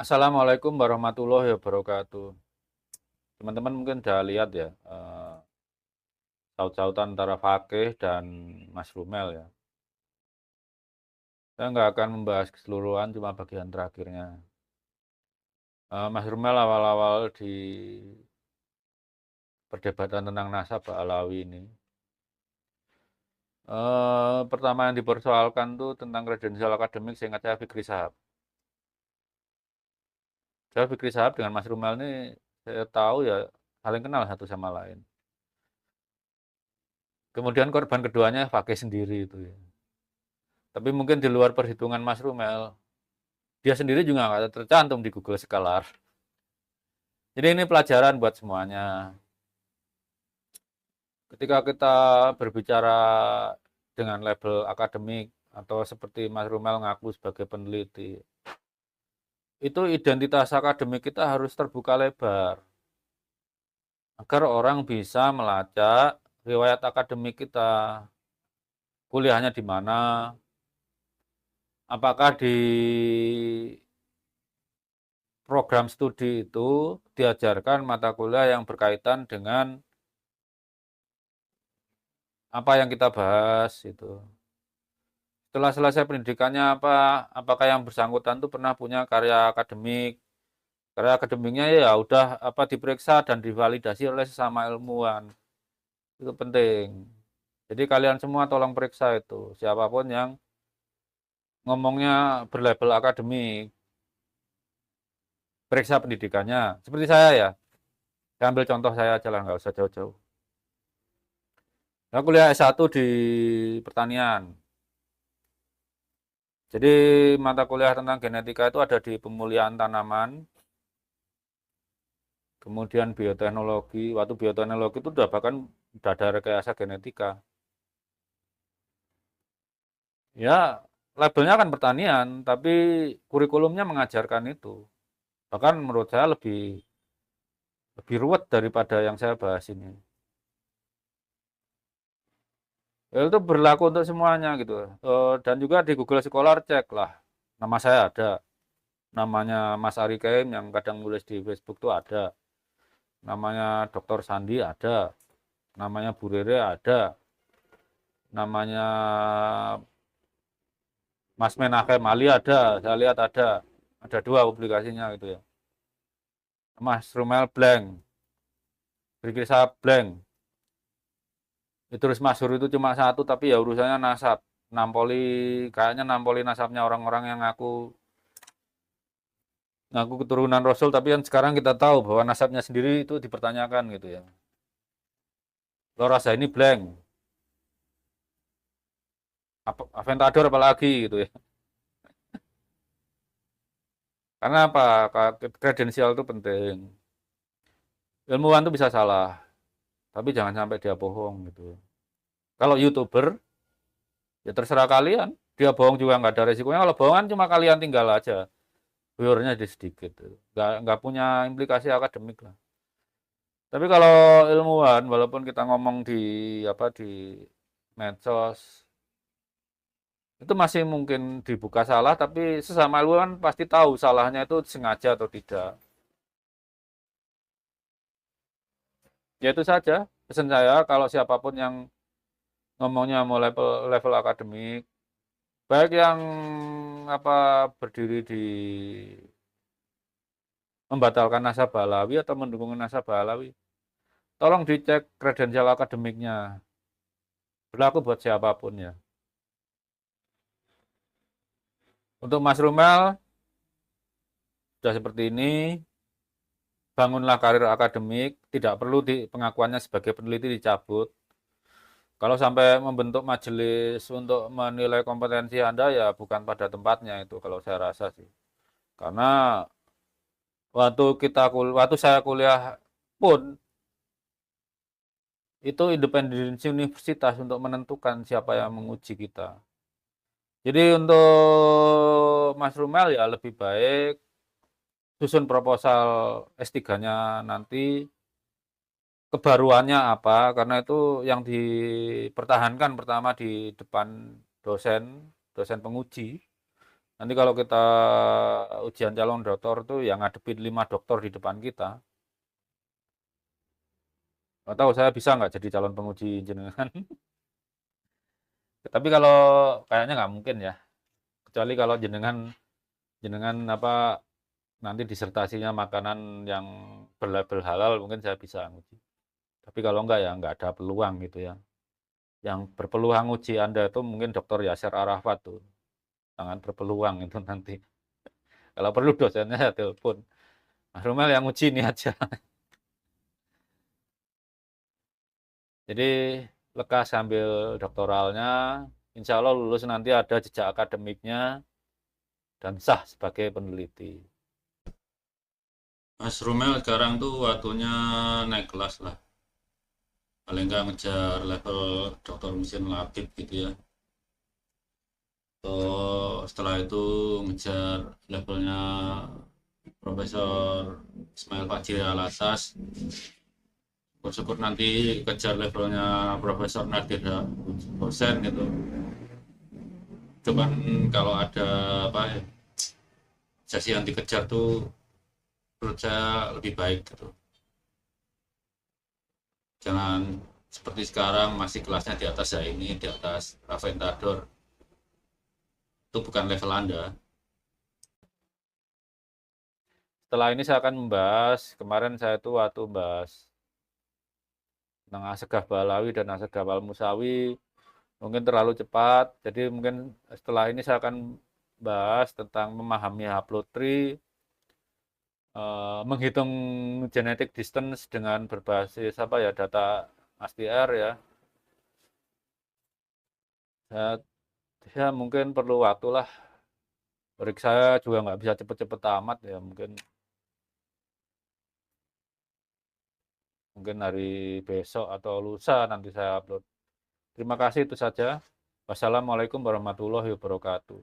Assalamualaikum warahmatullahi wabarakatuh. Teman-teman mungkin udah lihat ya, saut-sautan antara Fakih dan Mas Rumel ya. Saya nggak akan membahas keseluruhan, cuma bagian terakhirnya. Mas Rumel awal-awal di perdebatan tentang nasab Alawi ini, pertama yang dipersoalkan tuh tentang kredensial akademik, seingat saya Fikri Sahab. Saya Fikri Sahab dengan Mas Rumel ini saya tahu ya saling kenal satu sama lain. Kemudian korban keduanya Fakih sendiri itu ya. Tapi mungkin di luar perhitungan Mas Rumel, dia sendiri juga nggak tercantum di Google Scholar. Jadi ini pelajaran buat semuanya. Ketika kita berbicara dengan label akademik atau seperti Mas Rumel ngaku sebagai peneliti, itu identitas akademik kita harus terbuka lebar agar orang bisa melacak riwayat akademik kita, kuliahnya di mana, apakah di program studi itu diajarkan mata kuliah yang berkaitan dengan apa yang kita bahas itu. Setelah selesai pendidikannya apakah yang bersangkutan itu pernah punya karya akademik. Karya akademiknya ya udah diperiksa dan divalidasi oleh sesama ilmuwan. Itu penting. Jadi kalian semua tolong periksa itu. Siapapun yang ngomongnya berlabel akademik, periksa pendidikannya. Seperti saya ya. Saya ambil contoh saya aja lah, nggak usah jauh-jauh. Saya kuliah S1 di pertanian. Jadi mata kuliah tentang genetika itu ada di pemulihan tanaman, kemudian bioteknologi. Waktu bioteknologi itu udah ada rekayasa genetika. Ya, labelnya kan pertanian, tapi kurikulumnya mengajarkan itu. Bahkan menurut saya lebih ruwet daripada yang saya bahas ini. Ya, itu berlaku untuk semuanya gitu. Dan juga di Google Scholar cek lah. Nama saya ada. Namanya Mas Ari Kaim yang kadang nulis di Facebook tuh ada. Namanya Dr. Sandi ada. Namanya Bu Rere ada. Namanya Mas Menakem Ali ada. Saya lihat ada. Ada dua publikasinya gitu ya. Mas Rumel blank. Fikri blank. Itu Terus Mas Hur itu cuma satu tapi ya urusannya nasab. Nampoli Kayaknya nampoli nasabnya orang-orang yang ngaku keturunan Rasul, tapi kan sekarang kita tahu bahwa nasabnya sendiri itu dipertanyakan gitu ya. Lo rasa ini blank. Aventador apalagi gitu ya. Karena apa? Kredensial itu penting. Ilmuwan itu bisa salah, tapi jangan sampai dia bohong gitu. Kalau YouTuber, ya terserah kalian. Dia bohong juga nggak ada resikonya. Kalau bohongan cuma kalian tinggal aja. Viewernya jadi sedikit. Nggak punya implikasi akademik lah. Tapi kalau ilmuwan, walaupun kita ngomong di medsos, itu masih mungkin dibuka salah, tapi sesama ilmuwan pasti tahu salahnya itu sengaja atau tidak. Ya itu saja pesan saya, kalau siapapun yang ngomongnya mau level akademik, baik yang berdiri di membatalkan nasabah Alawi atau mendukung nasabah Alawi, tolong dicek kredensial akademiknya. Berlaku buat siapapun ya. Untuk Mas Rumel, sudah seperti ini, bangunlah karir akademik, tidak perlu pengakuannya sebagai peneliti dicabut. Kalau sampai membentuk majelis untuk menilai kompetensi Anda, ya bukan pada tempatnya itu kalau saya rasa sih. Karena waktu saya kuliah pun itu independensi universitas untuk menentukan siapa yang menguji kita. Jadi untuk Mas Rumel ya lebih baik susun proposal S3-nya nanti, kebaruannya apa, karena itu yang dipertahankan pertama di depan dosen penguji. Nanti kalau kita ujian calon dokter tuh yang ngadepin 5 dokter di depan kita. Nggak tahu saya bisa nggak jadi calon penguji jenengan. Tapi kalau kayaknya nggak mungkin ya. Kecuali kalau jenengan jenengan apa nanti disertasinya makanan yang berlabel halal mungkin saya bisa nguji. Tapi kalau enggak ya nggak ada peluang gitu ya. Yang berpeluang uji Anda itu mungkin Dr. Yasser Arafat tuh. Sangat berpeluang itu nanti. Kalau perlu dosennya saya telepon. Mas Rumel yang uji ini aja. Jadi lekas sambil doktoralnya, insya Allah lulus nanti ada jejak akademiknya dan sah sebagai peneliti. Mas Rumel sekarang tuh waktunya naik kelas lah. Paling nggak ngejar level dokter mesin labib gitu ya. Atau setelah itu ngejar levelnya Profesor Ismail Fajri Alatas. Syukur nanti kejar levelnya Profesor Nadir Hosen gitu. Cuman kalau ada apa ya, sesi yang dikejar tuh menurut saya lebih baik gitu. Jangan seperti sekarang masih kelasnya di atas saya ini, di atas Raventador. Itu bukan level Anda. Setelah ini saya akan membahas, kemarin saya tuh waktu membahas tentang Asegaf Balawi dan Asegaf Al-Musawi, mungkin terlalu cepat, jadi mungkin setelah ini saya akan bahas tentang memahami haplotri, menghitung genetic distance dengan berbasis apa ya data ASTR ya. Ya mungkin perlu waktu lah. Break saya juga nggak bisa cepet-cepet amat ya mungkin hari besok atau lusa nanti saya upload. Terima kasih itu saja. Wassalamualaikum warahmatullahi wabarakatuh.